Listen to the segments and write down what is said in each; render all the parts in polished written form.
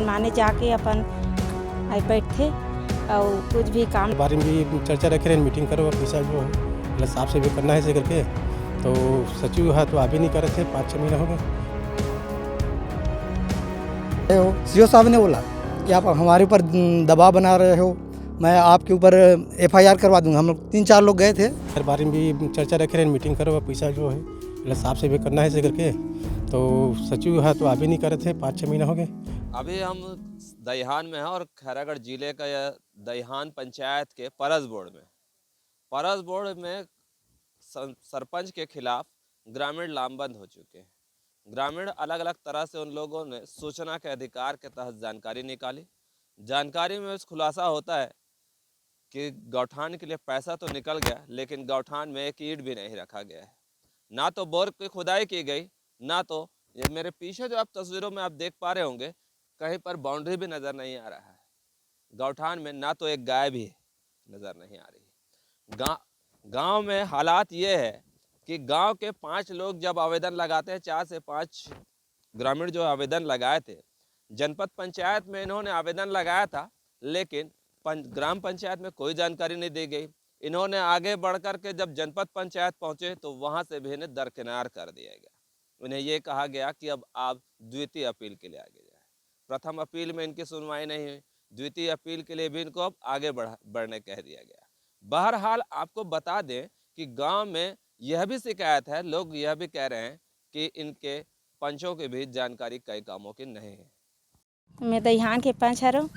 मनमाने जाके अपन बैठते और कुछ भी काम बारे में भी चर्चा रखे रहे, मीटिंग करो, पैसा जो है मतलब साफ से भी करना है ऐसे करके। तो सचिव है तो आप भी नहीं कर रहे थे, 5-6 महीना हो गए। सीओ साहब ने बोला कि आप हमारे ऊपर दबाव बना रहे हो, मैं आपके ऊपर FIR करवा दूंगा। हम लोग 3-4 लोग गए थे। हर बारे में भी चर्चा रखे रहे, मीटिंग करो, पैसा जो है मतलब साफ से भी करना है ऐसे करके। तो सचिव है तो आप भी नहीं कर रहे थे, 5-6 महीना हो गए। अभी हम दैहान में हैं और खैरागढ़ जिले का यह दैहान पंचायत के परस बोर्ड में सरपंच के खिलाफ ग्रामीण लामबंद हो चुके हैं। ग्रामीण अलग अलग तरह से उन लोगों ने सूचना के अधिकार के तहत जानकारी निकाली। जानकारी में खुलासा होता है कि गौठान के लिए पैसा तो निकल गया, लेकिन गौठान में एक ईंट भी नहीं रखा गया है। ना तो बोर की खुदाई की गई, ना तो ये मेरे पीछे जो आप तस्वीरों में आप देख पा रहे होंगे, कहीं पर बाउंड्री भी नज़र नहीं आ रहा है। गौठान में ना तो एक गाय भी नज़र नहीं आ रही। गांव में हालात ये है कि गांव के 5 लोग जब आवेदन लगाते हैं, 4 से 5 ग्रामीण जो आवेदन लगाए थे, जनपद पंचायत में इन्होंने आवेदन लगाया था, लेकिन ग्राम पंचायत में कोई जानकारी नहीं दी गई। इन्होंने आगे बढ़ कर के जब जनपद पंचायत पहुंचे तो वहां से भी इन्हें दरकिनार कर दिया गया। उन्हें ये कहा गया कि अब आप द्वितीय अपील के लिए आगे जाए। प्रथम अपील में इनकी सुनवाई नहीं हुई, द्वितीय अपील के लिए भी इनको अब आगे बढ़ने कह दिया गया। बहरहाल आपको बता दें कि गांव में यह भी शिकायत है, लोग यह भी कह रहे हैं कि इनके पंचों के भी जानकारी कई कामों की नहीं है। मैं दैहान के पंच हरो,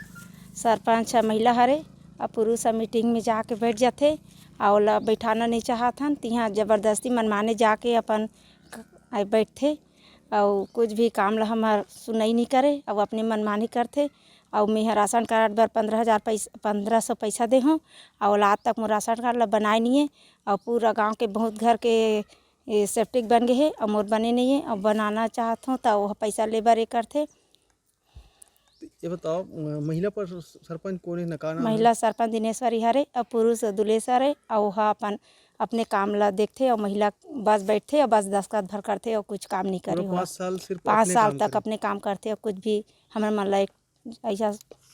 सरपंच महिला हरे और पुरुष मीटिंग में जाके बैठ जाते और बैठाना नहीं चाहतन, तिहाँ ज़बरदस्ती मनमाने जाके अपन बैठते और कुछ भी काम ला हमार सुनई नहीं करे और अपने मनमानी करते। और मैं राशन कार्ड बर 1500 पैसा दे हूँ और आज तक मोर राशन कार्ड ला बनाए नहीं है। और पूरा गांव के बहुत घर के सेप्टिक बन गए है और मोर बने नहीं है और बनाना चाहत हूँ तो वह पैसा लेबर ये करते। ये बताओ, महिला पर सरपंच कौन है, नका नाम है? महिला सरपंच दिनेश्वरी हरे और पुरुष दुलेश हरे और वह अपने काम ला देखते और महिला बस बैठते और बस दस्खत भर करते और कुछ काम नहीं करे। 5 साल सिर्फ 5 अपने साल काम तक करे। अपने काम करते और कुछ भी हमारे मन ला ऐसा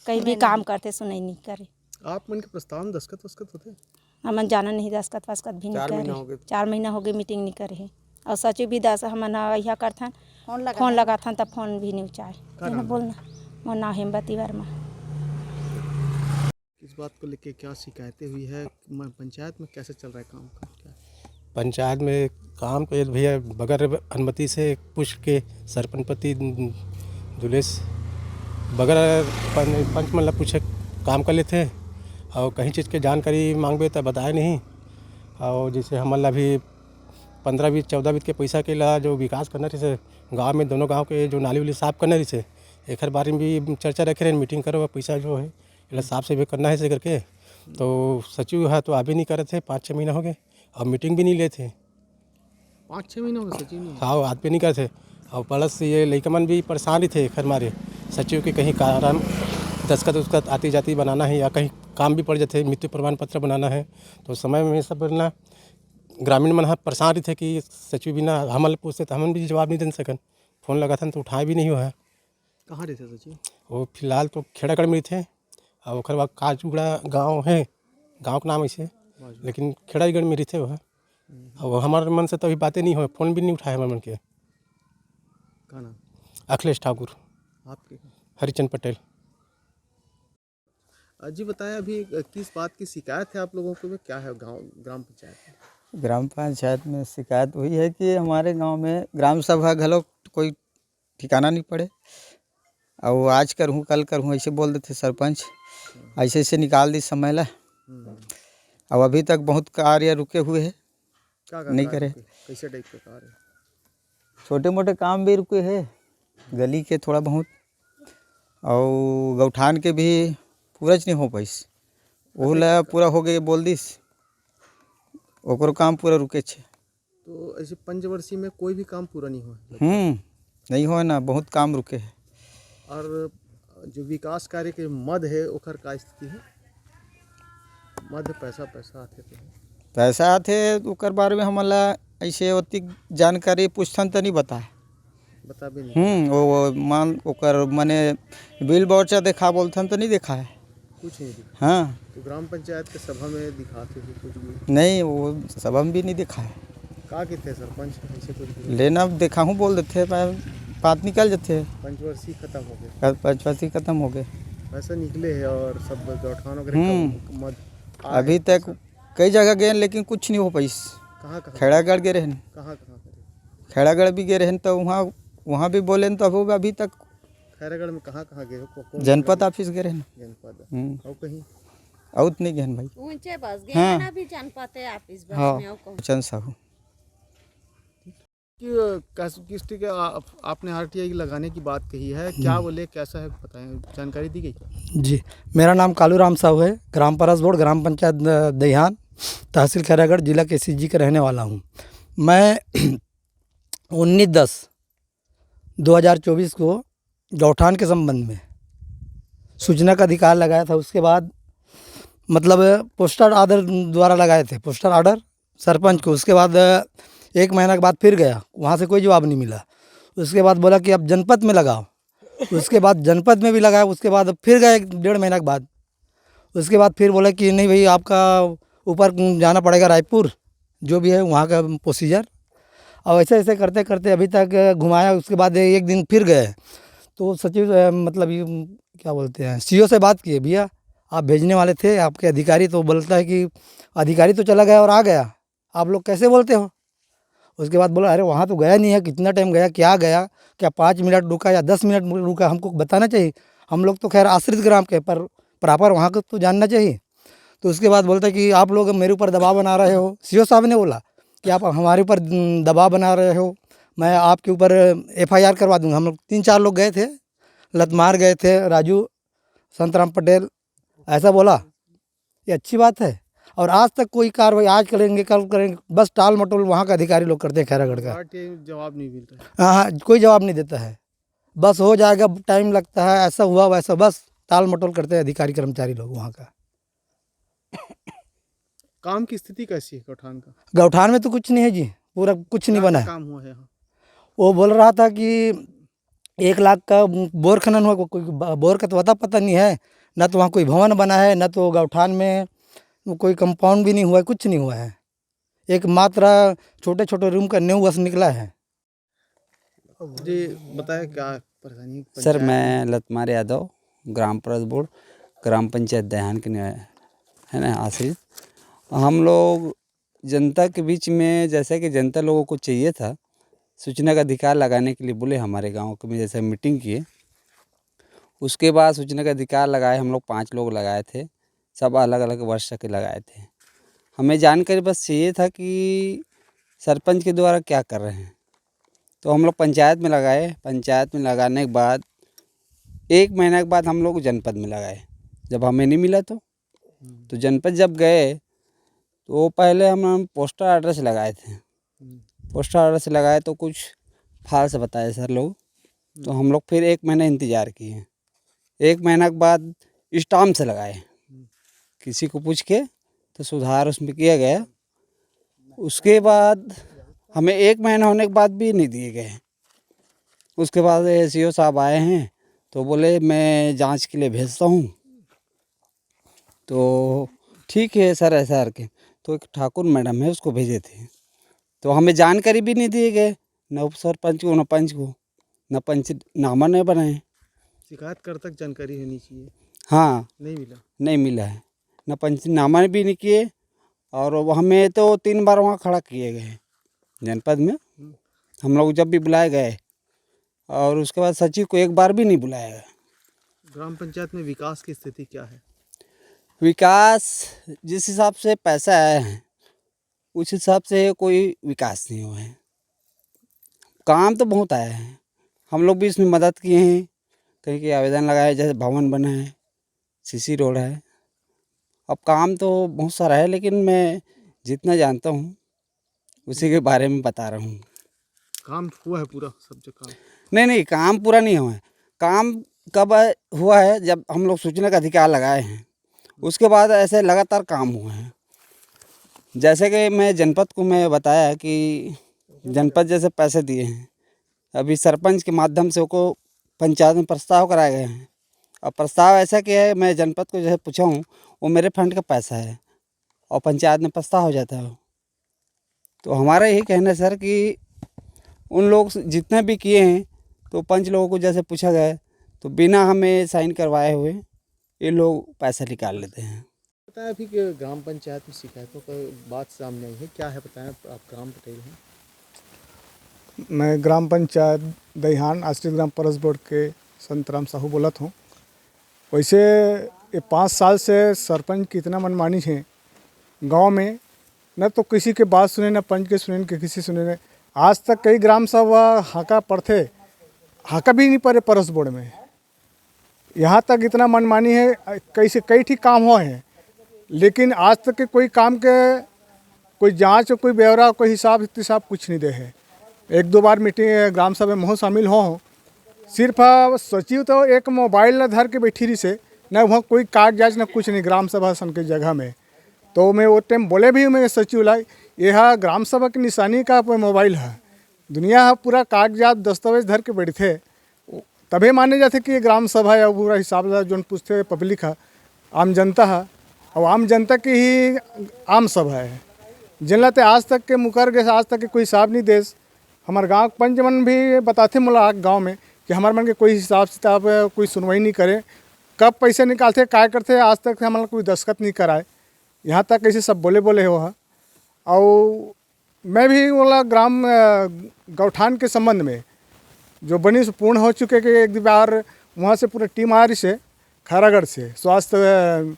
कहीं भी काम करते सुनाई नहीं करे। आप मन के प्रस्ताव में दस्खत वस्खत होते? हमन जाना नहीं, दस्खत वस्खत भी नहीं करे। 4 महीना हो गए मीटिंग नहीं करे है। और सचिव भी हमन यह करथन, फोन लगाथन तब फोन भी नहीं उठाए। बोलना मोर नाम हेमवती वर्मा। किस बात को लेके क्या शिकायतें हुई है? पंचायत में कैसे चल रहा है काम का? क्या पंचायत में काम तो भैया बगैर अनुमति से पूछ के सरपंचपति दुलेश बगैर पंच मतलब पूछे काम कर लेते हैं और कहीं चीज़ के जानकारी मांगबे तो बताए नहीं। और जैसे हमारा भी 15-20-14 के पैसा के ला जो विकास करना रही से गाँव में, दोनों गाँव के जो नाली वाली साफ़ करना रही से एक हर बारे में भी चर्चा रखे रहे, मीटिंग करो, पैसा जो है मतलब साफ से भी करना है ऐसे करके। तो सचिव है तो आप भी नहीं कर रहे थे, 5-6 महीना हो गए और मीटिंग भी नहीं लेते। 5-6 महीने हो गए सचिव नहीं? हाँ, आप भी नहीं करते। और प्लस ये लड़कमन भी परेशान ही थे खैर मारे सचिव के, कहीं कारण दस्खत उसखत आती जाती बनाना है या कहीं काम भी पड़ जाते, मृत्यु प्रमाण पत्र बनाना है तो समय में सब ना ग्रामीण मन परेशान ही थे कि सचिव भी ना हमल पूछते तो हम भी जवाब नहीं दे सकन। फ़ोन लगा था तो उठाए भी नहीं हुआ है। कहाँ रहते सचिव? वो फिलहाल तो खेड़ागढ़ में थे और ओकर बाद काजूगड़ा गाँव है, गाँव का नाम ऐसे, लेकिन खेड़ागढ़ में रहते वो है। और हमारे मन से तो अभी बातें नहीं हुए, फ़ोन भी नहीं उठाए हमारे मन के। कहाँ नाम? अखिलेश ठाकुर। आपके? हरिचंद पटेल। जी बताएं, अभी किस बात की शिकायत है आप लोगों को? क्या है गांव ग्राम पंचायत में? ग्राम पंचायत में शिकायत हुई है कि हमारे गांव में ग्राम सभा घलो कोई ठिकाना नहीं पड़े और आज करूँ कल करूँ ऐसे बोल देते सरपंच, ऐसे ऐसे निकाल दी समय ला। और अभी तक बहुत कार्य रुके हुए हैं, क्या नहीं करे। कैसे टाइप के कार्य? छोटे मोटे काम भी रुके हैं, गली के थोड़ा बहुत, और गौठान के भी पूरा नहीं हो पाइस। वो ला पूरा हो गए बोल दिस, ओकरो काम पूरा रुके छे। तो ऐसे पंचवर्षीय में कोई भी काम पूरा नहीं हुआ? नहीं हो ना, बहुत काम रुके हैं। और जो विकास कार्य के मद है ओकर का स्थिति है? मद पैसा आते तो पैसा आते ओकर बारे में हमला ऐसे अति जानकारी पूछथन तो नहीं बताए। बता भी नहीं, वो मान ओकर मने बिल वाउचर देखा बोलथन तो नहीं देखा है। कुछ नहीं दिखा। हाँ तो ग्राम पंचायत के सभा में दिखाते थे कुछ भी, नहीं, वो सभा में भी नहीं देखा है। का कहते हैं सरपंच ऐसे कुछ भी? लेना देखा हूँ बोल देते बात निकल जाते पंचवर्षीय खत्म हो गए, पंचवती खत्म हो गए। पैसा निकले है और सब गौठान हम्म। मद अभी तक कई जगह गए लेकिन कुछ नहीं हो पाई। कहाँ कहाँ खेड़ागढ़ गए रहन, कहाँ कहाँ करे? खेड़ागढ़ भी गए रहन तो वहाँ भी बोले तो अभी तक खैरागढ़ में कहाँ कहाँ गए हो? कौन जनपद ऑफिस गए रहन। जनपद और कहीं? और नहीं गए भाई। ऊंचे बस गए हाँ। ना भी जनपद है ऑफिस बस हाँ में और चंद साहू। किस के आपने आरटीआई लगाने की बात कही है, क्या बोले, कैसा है बताएं, जानकारी दी गई? जी, मेरा नाम कालू राम साहू है। ग्राम परसबोड़, ग्राम पंचायत दैहान, तहसील खैरागढ़, जिला केसीजी का रहने वाला हूँ। मैं 19/10/2024 को गौठान के संबंध में सूचना का अधिकार लगाया था। उसके बाद मतलब पोस्टर ऑर्डर द्वारा लगाए थे, पोस्टर ऑर्डर सरपंच को। उसके बाद 1 महीना के बाद फिर गया, वहाँ से कोई जवाब नहीं मिला। उसके बाद बोला कि अब जनपद में लगाओ। उसके बाद जनपद में भी लगाया। उसके बाद फिर गए 1.5 महीना के बाद। उसके बाद फिर बोला कि नहीं भाई, आपका ऊपर जाना पड़ेगा रायपुर, जो भी है वहाँ का प्रोसीजर। और ऐसे ऐसे करते करते अभी तक घुमाया। उसके बाद एक दिन फिर गए तो सचिव मतलब ये क्या बोलते हैं, सीओ से बात किए, भैया आप भेजने वाले थे आपके अधिकारी, तो बोलता है कि अधिकारी तो चला गया और आ गया, आप लोग कैसे बोलते हो। उसके बाद बोला अरे वहाँ तो गया नहीं है, कितना टाइम गया, क्या गया, क्या 5 मिनट रुका या 10 मिनट रुका, हमको बताना चाहिए। हम लोग तो खैर आश्रित ग्राम के, पर प्रॉपर वहाँ को तो जानना चाहिए। तो उसके बाद बोलता है कि आप लोग मेरे ऊपर दबाव बना रहे हो। सीओ साहब ने बोला कि आप हमारे ऊपर दबाव बना रहे हो, मैं आपके ऊपर FIR करवा दूंगा। हम लोग 3-4 लोग गए थे, लतमार गए थे, राजू, संतराम पटेल, ऐसा बोला। ये अच्छी बात है। और आज तक कोई कार्रवाई, आज करेंगे कल करेंगे, बस टाल मटोल वहाँ का अधिकारी लोग करते हैं खैरागढ़ का। आरटीआई जवाब नहीं मिल रहा है। हाँ, कोई जवाब नहीं देता है, बस हो जाएगा, टाइम लगता है, ऐसा हुआ वैसा, बस टाल मटोल करते हैं अधिकारी कर्मचारी लोग वहाँ का। काम की स्थिति कैसी है गौठान का? गौठान में तो कुछ नहीं है जी, पूरा कुछ नहीं बना है। काम हुआ है यहाँ? वो बोल रहा था कि 1 लाख का बोर खनन हुआ, कोई बोर का तो पता नहीं है, न तो वहाँ कोई भवन बना है, न तो गौठान में कोई कंपाउंड भी नहीं हुआ है, कुछ नहीं हुआ है। एक मात्र छोटे छोटे रूम का न्यू बस निकला है। जी बताया क्या परेशानी? सर मैं लतमार यादव, ग्राम परसबोड़, ग्राम पंचायत दैहान के है ना आश्रित। हम लोग जनता के बीच में, जैसे कि जनता लोगों को चाहिए था सूचना का अधिकार लगाने के लिए, बोले हमारे गांव में जैसे मीटिंग किए, उसके बाद सूचना का अधिकार लगाए। हम लोग 5 लोग लगाए थे, सब अलग अलग वर्ष के लगाए थे। हमें जानकारी बस चाहिए था कि सरपंच के द्वारा क्या कर रहे हैं। तो हम लोग पंचायत में लगाए। पंचायत में लगाने के बाद 1 महीना के बाद हम लोग जनपद में लगाए। जब हमें नहीं मिला तो जनपद जब गए तो पहले हम पोस्टर ऑर्डर से लगाए थे। पोस्टर ऑर्डर से लगाए तो कुछ फाल्स बताए सर लोग। तो हम लोग फिर 1 महीना इंतज़ार किए। 1 महीना के बाद स्टाम्प से लगाए, किसी को पूछ के, तो सुधार उसमें किया गया। उसके बाद हमें 1 महीना होने के बाद भी नहीं दिए गए। उसके बाद सीओ साहब आए हैं तो बोले मैं जांच के लिए भेजता हूँ। तो ठीक है सर, ऐसा करके तो एक ठाकुर मैडम है, उसको भेजे थे। तो हमें जानकारी भी नहीं दिए गए, न उप सरपंच को, न पंच को, न पंचनामा नहीं बनाए। शिकायत तक जानकारी होनी चाहिए। हाँ, नहीं मिला है, न पंचनामा भी नहीं किए। और हमें तो 3 बार वहाँ खड़ा किए गए जनपद में। हम लोग जब भी बुलाए गए, और उसके बाद सचिव को 1 बार भी नहीं बुलाया गया। ग्राम पंचायत में विकास की स्थिति क्या है? विकास जिस हिसाब से पैसा आया है उस हिसाब से कोई विकास नहीं हुआ है। काम तो बहुत आया है, हम लोग भी इसमें मदद किए हैं, कहीं के आवेदन लगाए, जैसे भवन बना है, सीसी रोड है। अब काम तो बहुत सारा है, लेकिन मैं जितना जानता हूँ उसी के बारे में बता रहा हूँ। काम हुआ है पूरा सब जगह? नहीं, काम पूरा नहीं हुआ है। काम कब हुआ है? जब हम लोग सूचना का अधिकार लगाए हैं, उसके बाद ऐसे लगातार काम हुए हैं। जैसे कि मैं जनपद को मैं बताया कि जनपद जैसे पैसे दिए हैं, अभी सरपंच के माध्यम से उनको पंचायत में प्रस्ताव कराए गए हैं। और प्रस्ताव ऐसा कि है, मैं जनपद को जैसे पूछा हूँ, वो मेरे फंड का पैसा है और पंचायत में प्रस्ताव हो जाता है। तो हमारा यही कहना है सर कि उन लोग जितने भी किए हैं, तो पंच लोगों को जैसे पूछा गया तो बिना हमें साइन करवाए हुए ये लोग पैसा निकाल लेते हैं। बताएं अभी कि ग्राम पंचायत में शिकायतों का बात सामने आई है, क्या है बताएं। आप ग्राम पटेल हैं। मैं ग्राम पंचायत दहिहान आश्रित ग्राम परस बोर्ड के संतराम साहू बोलत हूँ। वैसे ये 5 साल से सरपंच की इतना मनमानी है गांव में, न तो किसी के बात सुने, न पंच के सुने, न किसी सुने। न आज तक कई ग्राम सभा हाका पड़ते, हाका भी नहीं पड़े परस बोर्ड में। यहाँ तक इतना मनमानी है, कैसे कई ठीक काम हुआ है, लेकिन आज तक के कोई काम के कोई जांच, कोई ब्यौरा, कोई हिसाब इतिसाब कुछ नहीं दे है। 1-2 बार मीटिंग ग्राम सभा में शामिल हो, सिर्फ सचिव तो एक मोबाइल न धर के बैठी रही से, न वहाँ कोई कागजात न कुछ नहीं ग्राम सभा सन के जगह में। तो मैं वो टाइम बोले भी मैं सचिव लाई, यह ग्राम सभा की निशानी का मोबाइल है, दुनिया पूरा कागजात दस्तावेज धर के बैठे तभी माने जाते कि ये ग्राम सभा या पूरा हिसाब जो पूछते पब्लिक है, आम जनता है, और आम जनता की ही आम सभा है। जिनलाते आज तक के मुकर गए, आज तक के कोई हिसाब नहीं देस। हमारे गांव पंचमन भी बताते मुला गांव में कि हमारे मन के कोई हिसाब किताब कोई सुनवाई नहीं करे, कब पैसे निकालते क्या करते, आज तक हमारा कोई दस्खत नहीं कराए। यहाँ तक ऐसे सब बोले हो है। और मैं भी बोला ग्राम गौठान के संबंध में जो बनी से पूर्ण हो चुके कि एक बार वहाँ से पूरा टीम आ रही से खैरागढ़ से स्वास्थ्य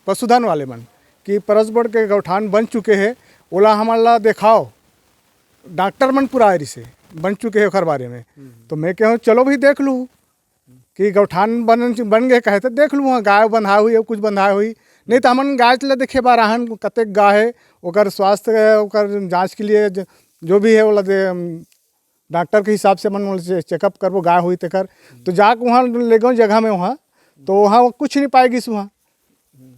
पशुधन वाले मन कि परस बोर्ड के गौठान बन चुके हैं, ओला हमारा दिखाओ। डॉक्टर मन पूरा आ रही से बन चुके हैं ओखर बारे में। तो मैं कहूँ चलो भी देख लूँ कि गौठान बन गए, कहे तो देख लूँ वहाँ गाय बंधा हुई है, कुछ बंधा हुई नहीं तो हमन गाय चले देखे बार आहन कतेक गाय है, ओकर स्वास्थ्य ओकर जाँच के लिए जो भी है वो डॉक्टर के हिसाब से मन चेकअप करबो गाय हुई तेकर। तो जाके वहाँ ले गए जगह में वहाँ, तो वहाँ वो कुछ नहीं पाएगी वहाँ।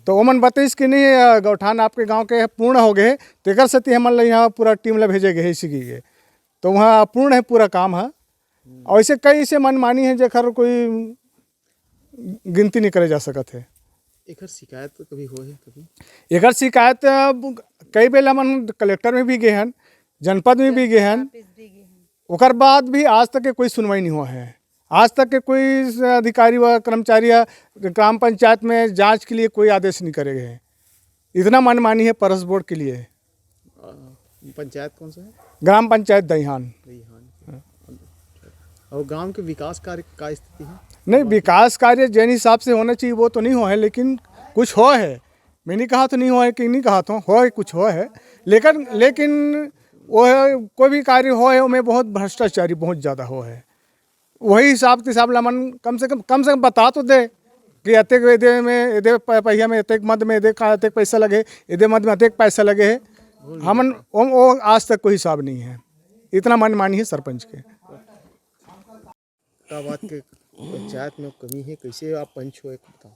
तो ओमन बताइस कि नहीं गौठान आपके गांव के पूर्ण हो गए, तेकर सती हमन यहाँ पूरा टीम ला भेजे गए इसी के। तो वहाँ पूर्ण है पूरा काम है। और ऐसे कई ऐसे मनमानी है जेकर कोई गिनती नहीं करे जा सकत है। एक शिकायत तो कभी हो है कभी? एक शिकायत कई बेला मन कलेक्टर में भी गए हैं, जनपद में भी गए हैं, ओकर बाद भी आज तक के कोई सुनवाई नहीं हुआ है। आज तक के कोई अधिकारी व कर्मचारी ग्राम पंचायत में जांच के लिए कोई आदेश नहीं करे गए। इतना मनमानी है परस बोर्ड के लिए। पंचायत कौन सा है? ग्राम पंचायत दहिहान। और गांव के विकास कार्य का स्थिति है? नहीं, विकास कार्य जिन हिसाब से होना चाहिए वो तो नहीं हुआ है, लेकिन कुछ हो है। मैं नहीं कहा तो नहीं हुआ है कि नहीं कहा तो हो है, कुछ हो है। लेकिन वो है कोई भी कार्य हो है उसमें बहुत भ्रष्टाचारी बहुत ज़्यादा हो है। वही हिसाब किताब ला मन कम से कम बता तो दे कि अतेक एदे में एदे पहिया में अतेक मद में एदे का अतेक पैसा लगे, एदे मद में अतेक पैसा लगे है। हमन वो आज तक कोई हिसाब नहीं है। इतना मनमानी है सरपंच के। का बात के पंचायत में कमी है, कैसे आप पंच हो एक बताओ।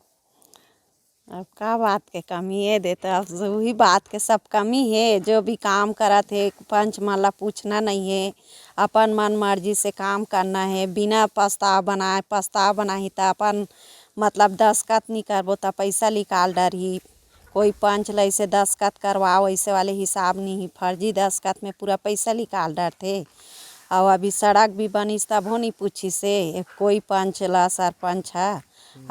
अब का बात के कमी है देते, अब वही बात के सब कमी है। जो भी काम करत है पंच माला पूछना नहीं है, अपन मन मर्जी से काम करना है, बिना प्रस्ताव बनाही तो अपन मतलब दस्खत नहीं करबो तो पैसा निकाल डरही। कोई पंच ला ऐसे दस्खत करवाओ ऐसे वाले हिसाब नहीं, फर्जी दस्खत में पूरा पैसा निकाल डरते। और अभी सड़क भी बनिस तब हो नहीं पूछी से कोई पंच ला सरपंच है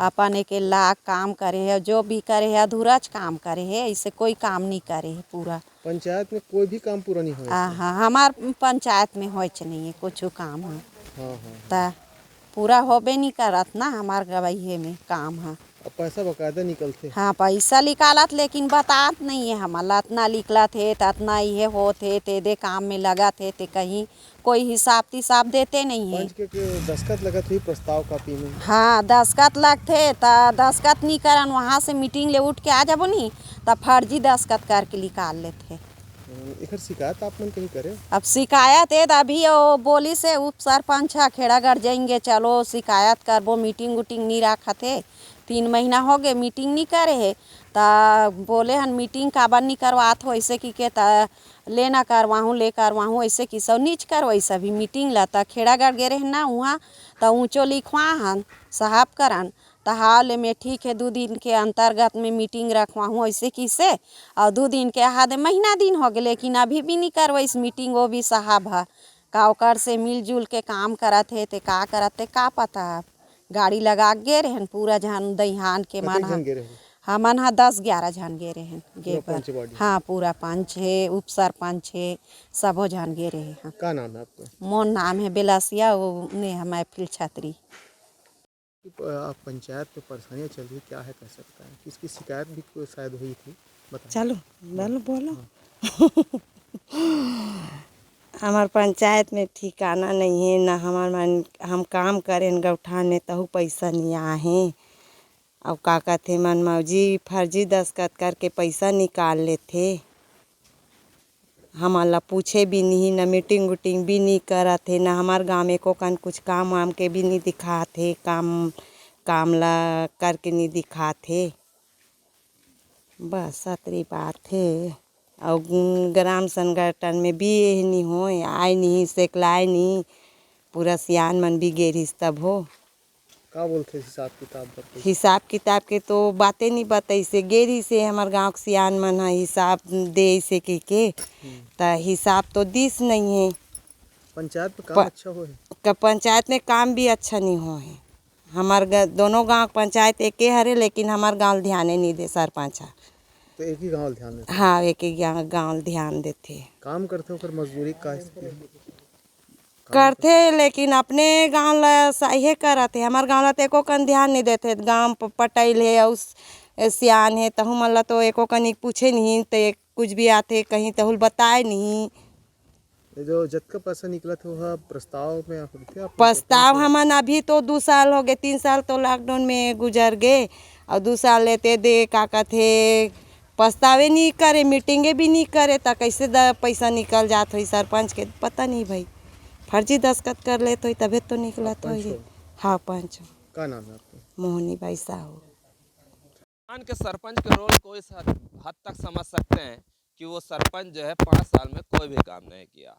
अपन एक लाख काम करे है, जो भी करे है अधूराच काम करे है, ऐसे कोई काम नहीं करे है पूरा। पंचायत में कोई भी काम पूरा नहीं हुआ? हाँ, हमार पंचायत में होच नहीं है कुछ काम है। ता पूरा होबे नहीं करत ना हमार गवैये में काम है। पैसा बकायदा निकलते? हाँ, पैसा निकालत लेकिन बतात नहीं है हमारा इतना निकलत है तो इतना ये होते तेदे काम में लगा थे ते कहीं कोई हिसाब तिसाब देते नहीं है। पंच के दस्खत लगत हुई प्रस्ताव कॉपी में? हाँ, दस्खत लगते तो दस्खत नहीं करन वहाँ से मीटिंग ले उठ के आ जाबो नहीं तब फर्जी दस्खत करके निकाल लेते। एक शिकायत आप मन कहीं करे? अब शिकायत है तो अभी वो बोली से उप सरपंच खेड़ागढ़ जाएंगे, चलो शिकायत करबो, मीटिंग उटिंग नहीं रखा थे, 3 महीना हो गए मीटिंग नहीं करे है। ता बोले हन मीटिंग काबर नहीं करवात हो ऐसे कि के ता ले ना करवाहूँ ले करवाहूँ ऐसे कि सब नीच करवाई सभी मीटिंग ला ता खेड़ागढ़ गे रहे ना वहाँ ता ऊँचो लिखवा हन साहब करन ता हाल में ठीक है 2 दिन के अंतर्गत में मीटिंग रखवाहूँ ऐसे किसे और 2 दिन के आधे महीना दिन हो गए लेकिन अभी भी नहीं करवाइस मीटिंग। वो भी साहब है का ओकर से मिलजुल के काम करत है ते का करत है का पता। गाड़ी लगा गे रहन पूरा जहान दईहान के मन कतेक झन गे रहे हमन हा 10-11 जन गे रहे गे पूरा पर पंच बॉडी? हाँ पूरा पंच है उप सरपंच है सबो जन गे रहे हैं। का नाम है आपका? मोर नाम है बेलसिया वो ने है महफिल छतरी। आप पंचायत में परेशानियाँ चल रही क्या है कैसे बताएं? किसकी शिकायत भी कोई शायद हुई थी बताएं। चलो बोलो हमार पंचायत में ठिकाना नहीं है ना हमार मन हम काम करें गौठान में तहु पैसा नहीं आहे और का कहते मन मौजी फर्जी दस्खत करके पैसा निकाल लेते हमारा पूछे भी नहीं ना मीटिंग उटिंग भी नहीं करत है ना हमार गाँव में को कन कुछ काम वाम के भी नहीं दिखाते काम ला करके नहीं दिखाते बस सतरी बात है। और ग्राम संगठन में भी यही नहीं हो आए नहीं सेकलाए नहीं पूरा सियान मन भी गेरिस तब हो का बोलते हिसाब किताब पर? हिसाब किताब के तो बातें नहीं बताई से गेरी से हमार गांव के सियान मन है हिसाब दे से के ता हिसाब तो दिस नहीं है। पंचायत में काम अच्छा हो है? पंचायत में काम भी अच्छा नहीं हो है हमार दोनों गांव पंचायत एक हरे लेकिन हमार गांव ध्यान नहीं दे सरपंच तो एक ही गाँव ध्यान देते? हाँ एक ही गांव ध्यान देते काम करते होकर मजदूरी का स्थिति है? करते लेकिन अपने गांव ला सही करते हमार गांव ला तो एको कन ध्यान नहीं देते गांव पटैल है उस सियान है तहु मन ला तो एको कन पूछे नहीं तो कुछ भी आते कहीं तहुल बताए नहीं। ये जो जतका पैसा निकला था वह प्रस्ताव में होते आप? प्रस्ताव हमन अभी तो 2 साल हो गए 3 साल तो लॉकडाउन में गुजर गए और 2 साल लेते दे का कहते प्रस्तावे नहीं करे मीटिंगे भी नहीं करे तो कैसे पैसा निकल जात हो सरपंच के पता नहीं भाई फर्जी दस्खत कर ले तो तबे तो निकला तो हाँ पंच का नाम है आपका? मोहनी भाई साहू के सरपंच के रोल को इस हद तक समझ सकते हैं कि वो सरपंच जो है 5 साल में कोई भी काम नहीं किया।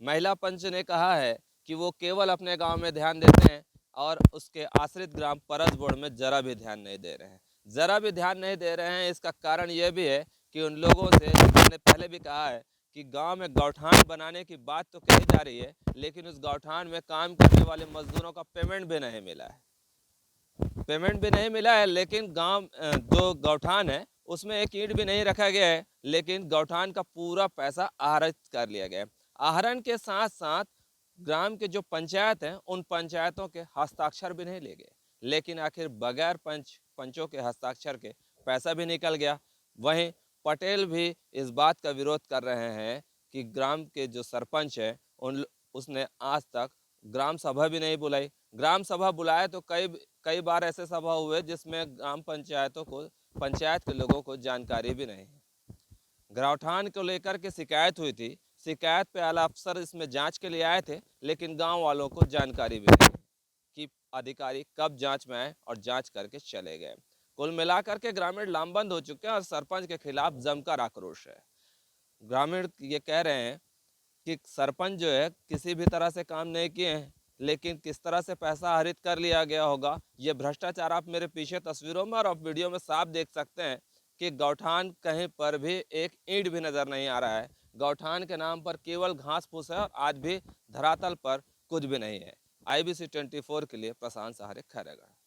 महिला पंच ने कहा है कि वो केवल अपने गांव में ध्यान देते हैं और उसके आश्रित ग्राम परस बोर्ड में जरा भी ध्यान नहीं दे रहे हैं। जरा भी ध्यान नहीं दे रहे हैं इसका कारण ये भी है कि उन लोगों से मैंने पहले भी कहा है कि गांव में गौठान बनाने की बात तो कही जा रही है लेकिन उस गौठान में काम करने वाले मजदूरों का पेमेंट भी नहीं मिला है लेकिन गांव जो गौठान है उसमें एक ईंट भी नहीं रखा गया है लेकिन गौठान का पूरा पैसा आहरित कर लिया गया है। आहरण के साथ साथ ग्राम के जो पंचायत हैं उन पंचायतों के हस्ताक्षर भी नहीं ले गए लेकिन आखिर बगैर पंचों के हस्ताक्षर के पैसा भी निकल गया। वहीं पटेल भी इस बात का विरोध कर रहे हैं कि ग्राम के जो सरपंच है उसने आज तक ग्राम सभा भी नहीं बुलाई। ग्राम सभा बुलाए तो कई बार ऐसे सभा हुए जिसमें ग्राम पंचायत के लोगों को जानकारी भी नहीं है। गौठान को लेकर के शिकायत हुई थी, शिकायत पे आला अफसर इसमें जांच के लिए आए थे लेकिन गांव वालों को जानकारी भी नहीं कि अधिकारी कब जांच में आए और जांच करके चले गए। कुल मिलाकर के ग्रामीण लामबंद हो चुके हैं और सरपंच के खिलाफ जमकर आक्रोश है। ग्रामीण ये कह रहे हैं कि सरपंच जो है किसी भी तरह से काम नहीं किए हैं लेकिन किस तरह से पैसा आहरित कर लिया गया होगा ये भ्रष्टाचार आप मेरे पीछे तस्वीरों में और आप वीडियो में साफ देख सकते हैं कि गौठान कहीं पर भी एक ईंट भी नज़र नहीं आ रहा है। गौठान के नाम पर केवल घास फूस है और आज भी धरातल पर कुछ भी नहीं है। IBC 24 के लिए प्रशांत सहारे खैरागढ़।